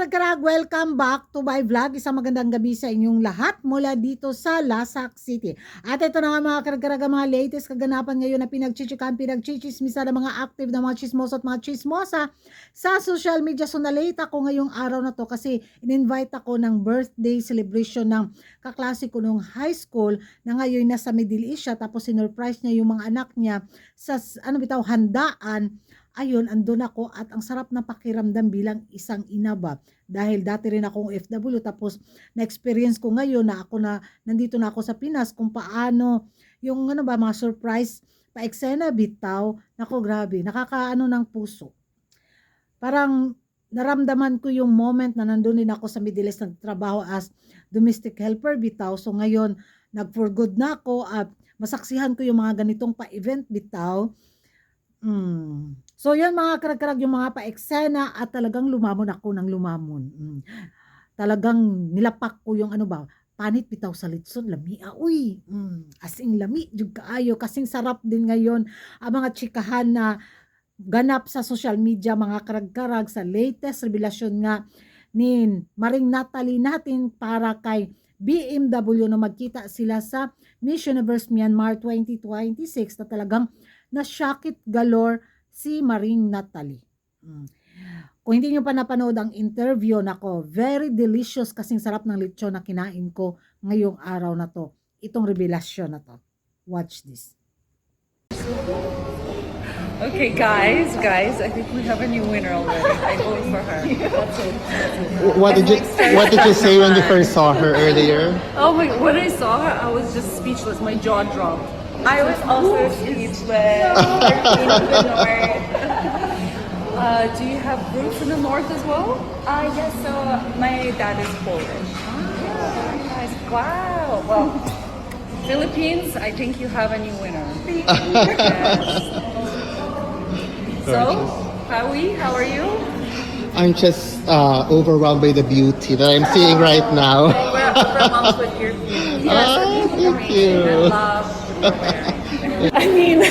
karag-karag, welcome back to my vlog. Isang magandang gabi sa inyong lahat mula dito sa Lasak City. At ito na nga mga karag-karag, mga latest kaganapan ngayon na pinagchichikan, pinagchichismisa ng mga active na mga chismoso at mga chismosa sa social media. So nalate ako ngayong araw na to kasi in-invite ako ng birthday celebration ng kaklase ko nung high school na ngayon nasa Middle East siya. Tapos sinurprise niya yung mga anak niya sa handaan. Ayun, andun ako at ang sarap na pakiramdam bilang isang ina ba. Dahil dati rin akong OFW tapos na-experience ko ngayon na nandito na ako sa Pinas kung paano yung mga surprise pa-eksena bitaw. Nako grabe, nakakaano ng puso. Parang naramdaman ko yung moment na nandun din ako sa Middle East nagtrabaho as domestic helper bitaw. So ngayon, nag-for good na ako at masaksihan ko yung mga ganitong pa-event bitaw. So yan mga karag-karag yung mga pa-eksena at talagang lumamon ako ng lumamon. Talagang nilapak ko yung panit bitaw sa litson, lami uy. Asing lami jud kaayo kasing sarap din ngayon ang mga chikahan na ganap sa social media mga karag-karag sa latest revelasyon nga ni Maring Natalie natin para kay BMW na magkita sila sa Miss Universe Myanmar 2026 na talagang na-shockit galore si Maring Natalie. Kung hindi nyo pa napanood ang interview, nako, very delicious kasing sarap ng lechon na kinain ko ngayong araw na to. Itong revelasyon na to. Watch this. Okay, guys, I think we have a new winner already. I vote for her. That's it. What did you say when you first saw her earlier? Oh my! When I saw her, I was just speechless. My jaw dropped. I was also speechless. Do you have roots in the north as well? Yes, so my dad is Polish. Nice. Wow. Well, Philippines, I think you have a new winner. Yes. So, Howie, how are you? I'm just overwhelmed by the beauty that I'm seeing right now. We're overwhelmed with your beauty. Ah, thank you. I love what you're wearing. I mean,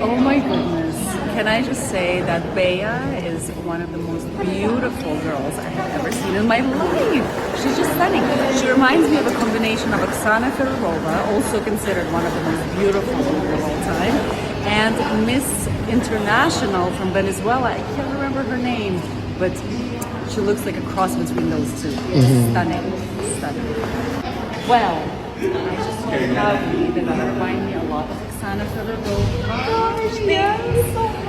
oh my goodness. Can I just say that Bea is one of the most beautiful girls I have ever seen in my life. She's just stunning. She reminds me of a combination of Oksana Fedorova, also considered one of the most beautiful women of all time, and Miss International from Venezuela. I can't remember her name, but she looks like a cross between those two. Stunning. Stunning. Well, I just so lovely that I remind me a lot of Oksana Fedorova.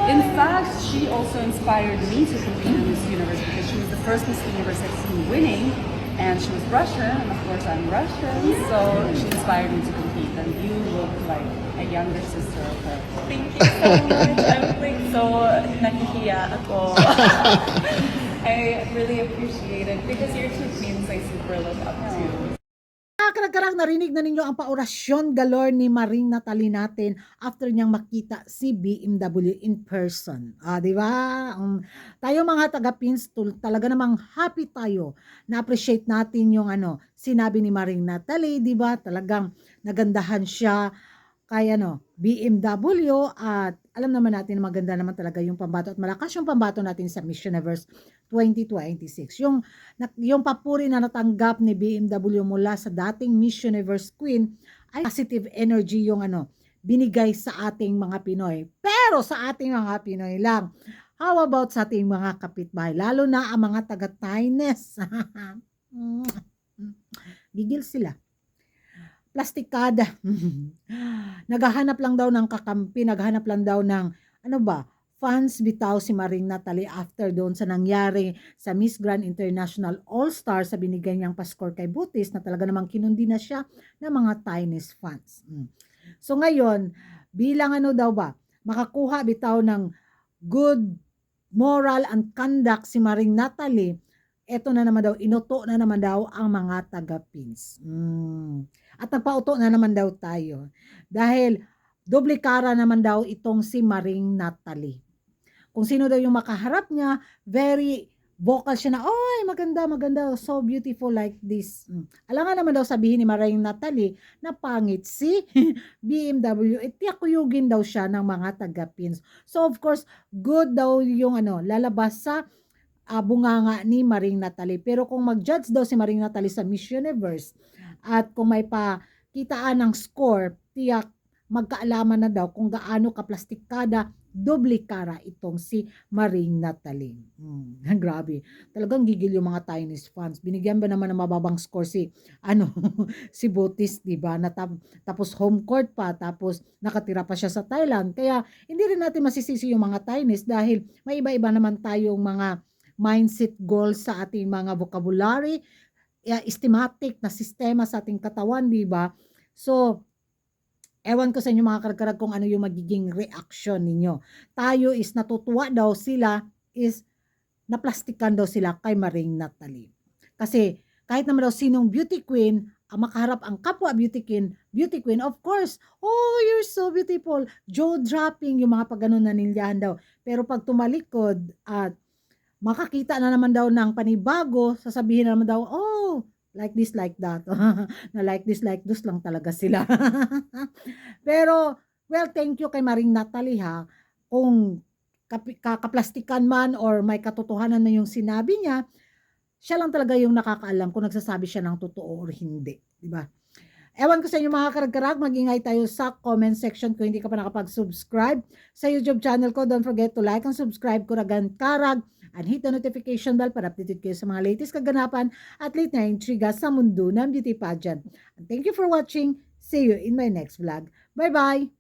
In fact, she also inspired me to compete in Miss Universe because she was the first Miss Universe I've seen winning, and she was Russian, and of course I'm Russian, so she inspired me to compete. And you look like a younger sister of her. Thank you so much. I'm like so nahihiya ako. I really appreciate it because you're two queens I super look up to. Karag-karag, narinig na ninyo ang paorasyon galore ni Maring Natalie natin after niyang makita si BMW in person. Di ba? Tayo mga taga-pins, talaga namang happy tayo. Na-appreciate natin yung sinabi ni Maring Natalie, di ba? Talagang nagandahan siya kay BMW at alam naman natin na maganda naman talaga yung pambato at malakas yung pambato natin sa Miss Universe 2026. Yung papuri na natanggap ni BMW mula sa dating Miss Universe Queen ay positive energy yung binigay sa ating mga Pinoy. Pero sa ating mga Pinoy lang. How about sa ating mga kapitbahay? Lalo na ang mga taga-Tines. Gigil sila. Plastikada. Naghahanap lang daw ng kakampi, naghahanap lang daw ng fans bitaw si Maring Natalie after doon sa nangyari sa Miss Grand International All-Star sa binigay niyang paskor kay Butis na talaga namang kinundi na siya ng mga Chinese fans. So ngayon, bilang makakuha bitaw ng good moral and conduct si Maring Natalie, eto na naman daw, inuto na naman daw ang mga taga-pins. At nagpauto na naman daw tayo. Dahil doble kara naman daw itong si Maring Natalie. Kung sino daw yung makaharap niya, very vocal siya na, oy, maganda, so beautiful like this. Alam nga naman daw sabihin ni Maring Natalie na pangit si BMW, tiyakuyugin daw siya ng mga taga-pins. So of course, good daw yung lalabas sa bunganga ni Maring Natalie. Pero kung mag-judge daw si Maring Natalie sa Miss Universe at kung may pakitaan ng score, tiyak magkaalaman na daw kung gaano kaplastikada, duplikara itong si Maring Natalie. Grabe. Talagang gigil yung mga Chinese fans. Binigyan ba naman ng mababang score si si Butis, 'di ba? Tapos home court pa, tapos nakatira pa siya sa Thailand. Kaya hindi rin natin masisisi yung mga Chinese dahil may iba-iba naman tayong mga mindset goals sa ating mga vocabulary, systematic na sistema sa ating katawan, 'di ba? So, ewan ko sa inyo mga karkarag kung ano yung magiging reaction ninyo. Tayo is natutuwa daw sila is naplastikan daw sila kay Maring Natalie. Kasi kahit naman daw sinong beauty queen, makaharap ang kapwa beauty queen, of course, oh, you're so beautiful, jaw dropping, yung mga pagganon na nilyahan daw. Pero pag tumalikod at makakita na naman daw ng panibago, sasabihin na naman daw, oh, like this, like that. Na like this lang talaga sila. Pero, well, thank you kay Maring Natalie ha. Kung kakaplastikan man or may katotohanan na yung sinabi niya, siya lang talaga yung nakakaalam kung nagsasabi siya ng totoo or hindi. Diba? Ewan ko sa inyo mga karag-karag, mag-ingay tayo sa comment section kung hindi ka pa nakapag-subscribe sa YouTube channel ko. Don't forget to like and subscribe ko Ragan Karag and hit the notification bell para updated kayo sa mga latest kaganapan at late na intriga sa mundo ng beauty pageant. And thank you for watching. See you in my next vlog. Bye-bye!